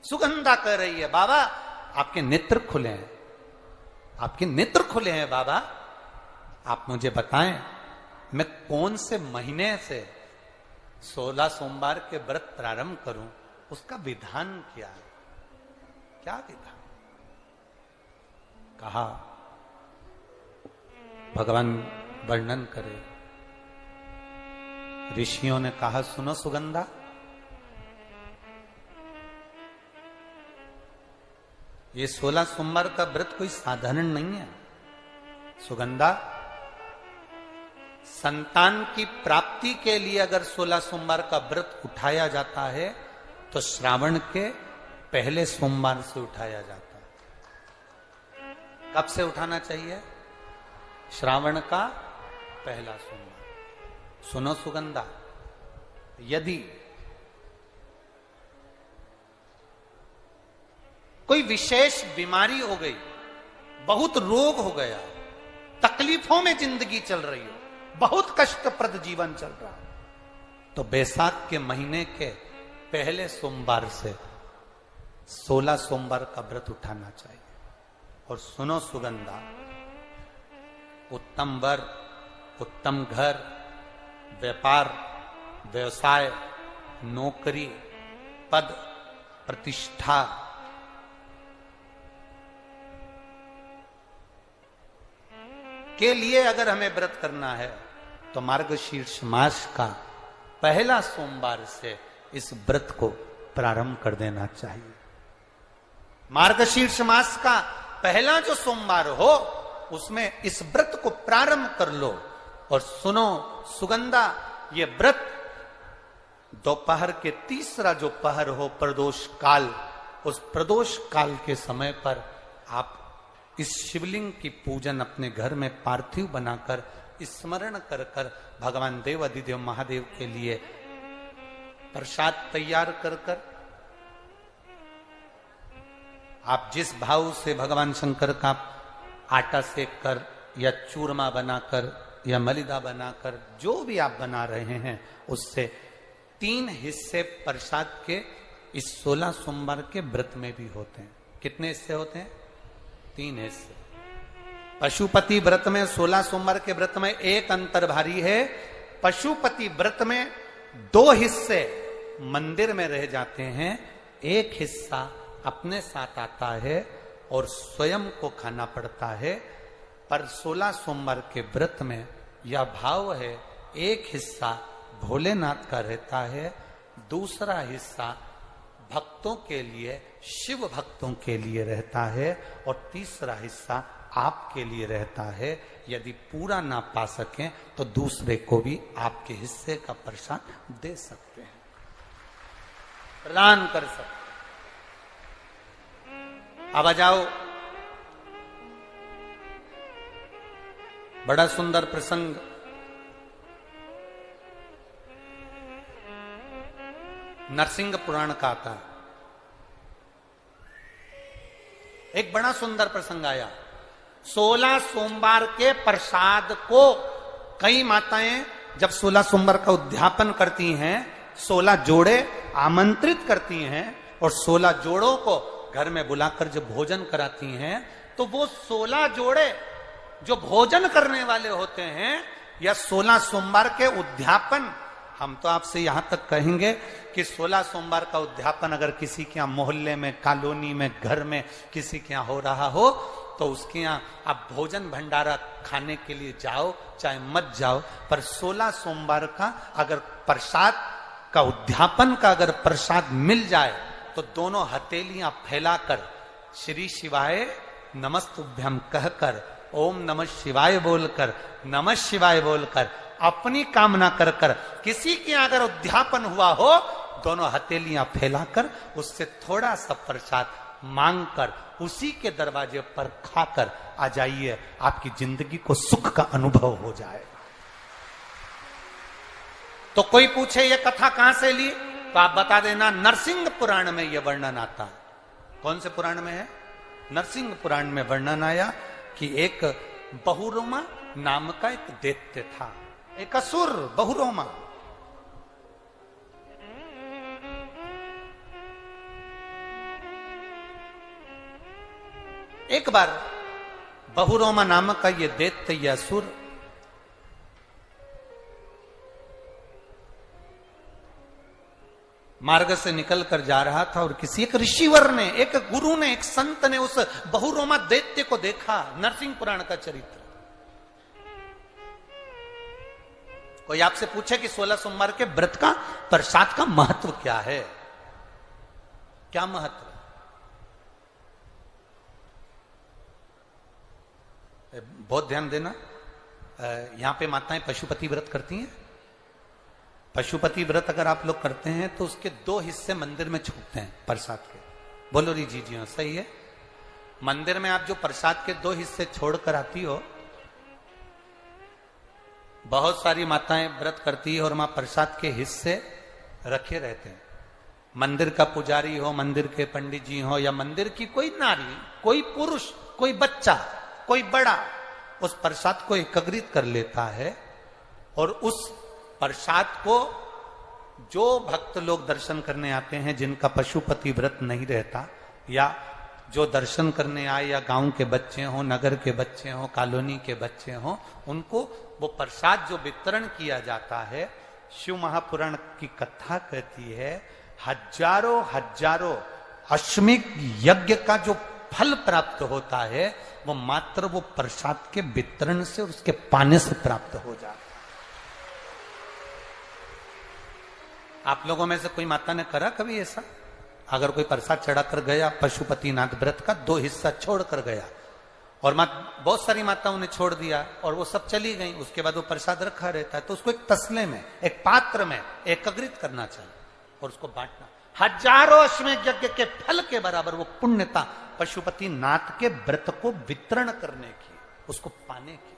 सुगंधा कह रही है, बाबा आपके नेत्र खुले हैं, आपके नेत्र खुले हैं बाबा, आप मुझे बताएं मैं कौन से महीने से 16 सोमवार के व्रत प्रारंभ करूं, उसका विधान क्या है, क्या विधान? कहा भगवान वर्णन करे। ऋषियों ने कहा सुनो सुगंधा, ये 16 सोमवार का व्रत कोई साधारण नहीं है। सुगंधा, संतान की प्राप्ति के लिए अगर 16 सोमवार का व्रत उठाया जाता है तो श्रावण के पहले सोमवार से उठाया जाता है। कब से उठाना चाहिए? श्रावण का पहला सोमवार। सुनो सुगंधा, यदि कोई विशेष बीमारी हो गई, बहुत रोग हो गया, तकलीफों में जिंदगी चल रही हो, बहुत कष्टप्रद जीवन चल रहा, तो बैसाख के महीने के पहले सोमवार से 16 सोमवार का व्रत उठाना चाहिए। और सुनो सुगंधा, उत्तम वर, उत्तम घर, व्यापार, व्यवसाय, नौकरी, पद, प्रतिष्ठा, के लिए अगर हमें व्रत करना है तो मार्गशीर्ष मास का पहला सोमवार से इस व्रत को प्रारंभ कर देना चाहिए। मार्गशीर्ष मास का पहला जो सोमवार हो उसमें इस व्रत को प्रारंभ कर लो। और सुनो सुगंधा, ये व्रत दोपहर के तीसरा जो पहर हो, प्रदोष काल, उस प्रदोष काल के समय पर आप इस शिवलिंग की पूजन अपने घर में पार्थिव बनाकर स्मरण कर कर भगवान देव अधिदेव महादेव के लिए प्रसाद तैयार कर कर, आप जिस भाव से भगवान शंकर का आटा सेक कर या चूरमा बनाकर या मलिदा बनाकर जो भी आप बना रहे हैं, उससे 3 हिस्से प्रसाद के इस 16 सोमवार के व्रत में भी होते हैं। कितने हिस्से होते हैं? 3 हिस्से। पशुपति व्रत में 16 सोमवार के व्रत में एक अंतर भारी है। पशुपति व्रत में 2 हिस्से मंदिर में रह जाते हैं, एक हिस्सा अपने साथ आता है और स्वयं को खाना पड़ता है। पर 16 सोमवार के व्रत में यह भाव है, एक हिस्सा भोलेनाथ का रहता है, दूसरा हिस्सा भक्तों के लिए, शिव भक्तों के लिए रहता है, और तीसरा हिस्सा आपके लिए रहता है। यदि पूरा ना पा सकें तो दूसरे को भी आपके हिस्से का प्रसाद दे सकते हैं, प्रदान कर सकते। अब आ जाओ, बड़ा सुंदर प्रसंग नरसिंह पुराण का आता है। एक बड़ा सुंदर प्रसंग आया। 16 सोमवार के प्रसाद को कई माताएं जब 16 सोमवार का उद्यापन करती हैं, 16 जोड़े आमंत्रित करती हैं और 16 जोड़ों को घर में बुलाकर जब भोजन कराती हैं, तो वो 16 जोड़े जो भोजन करने वाले होते हैं या 16 सोमवार के उद्यापन, हम तो आपसे यहां तक कहेंगे कि 16 सोमवार का उद्यापन अगर किसी के यहाँ मोहल्ले में, कॉलोनी में, घर में किसी के यहाँ हो रहा हो तो उसके यहाँ आप भोजन भंडारा खाने के लिए जाओ चाहे मत जाओ, पर 16 सोमवार का अगर प्रसाद का उद्यापन का अगर प्रसाद मिल जाए तो दोनों हथेलियां फैलाकर श्री शिवाय नमस्तुभ्यम कहकर, ओम नमः शिवाय बोलकर, नमः शिवाय बोलकर अपनी कामना कर कर, किसी के अगर उद्यापन हुआ हो, दोनों हथेलियां फैलाकर उससे थोड़ा सा प्रसाद मांगकर उसी के दरवाजे पर खाकर आ जाइए, आपकी जिंदगी को सुख का अनुभव हो जाए। तो कोई पूछे ये कथा कहां से ली, तो आप बता देना नरसिंह पुराण में यह वर्णन आता है। कौन से पुराण में है? नरसिंह पुराण में वर्णन आया कि एक बहुरोमा नाम का एक दैत्य था, एक असुर बहुरोमा। एक बार बहुरोमा नामक का ये दैत्य या असुर मार्ग से निकल कर जा रहा था और किसी एक ऋषिवर ने, एक गुरु ने, एक संत ने उस बहुरोमा दैत्य को देखा। नरसिंह पुराण का चरित्र। कोई आपसे पूछे कि 16 सोमवार के व्रत का प्रसाद का महत्व क्या है, क्या महत्व? बहुत ध्यान देना, यहां पे माताएं पशुपति व्रत करती हैं। पशुपति व्रत अगर आप लोग करते हैं तो उसके 2 हिस्से मंदिर में छूटते हैं प्रसाद के। बोलो री जी हाँ, सही है। मंदिर में आप जो प्रसाद के 2 हिस्से छोड़कर आती हो, बहुत सारी माताएं व्रत करती है और वहां प्रसाद के हिस्से रखे रहते हैं। मंदिर का पुजारी हो, मंदिर के पंडित जी हो, या मंदिर की कोई नारी, कोई पुरुष, कोई बच्चा, कोई बड़ा, उस प्रसाद को एकत्रित कर लेता है और उस प्रसाद को जो भक्त लोग दर्शन करने आते हैं, जिनका पशुपति व्रत नहीं रहता, या जो दर्शन करने आए, या गांव के बच्चे हों, नगर के बच्चे हों, कॉलोनी के बच्चे हों, उनको वो प्रसाद जो वितरण किया जाता है, शिव महापुराण की कथा कहती है, हजारों हजारों अश्वमेध यज्ञ का जो फल प्राप्त होता है, वो मात्र वो प्रसाद के वितरण से और उसके पाने से प्राप्त हो जाता है। आप लोगों में से कोई माता ने करा कभी ऐसा? अगर कोई प्रसाद चढ़ाकर गया पशुपतिनाथ व्रत का, 2 हिस्सा छोड़कर गया, और बहुत सारी माताओं ने छोड़ दिया और वो सब चली गई, उसके बाद वो प्रसाद रखा रहता है, तो उसको एक तसले में, एक पात्र में एकत्रित करना चाहिए और उसको बांटना। हजारों अश्वमेध यज्ञ के फल के बराबर वो पुण्यता पशुपतिनाथ के व्रत को वितरण करने की, उसको पाने की।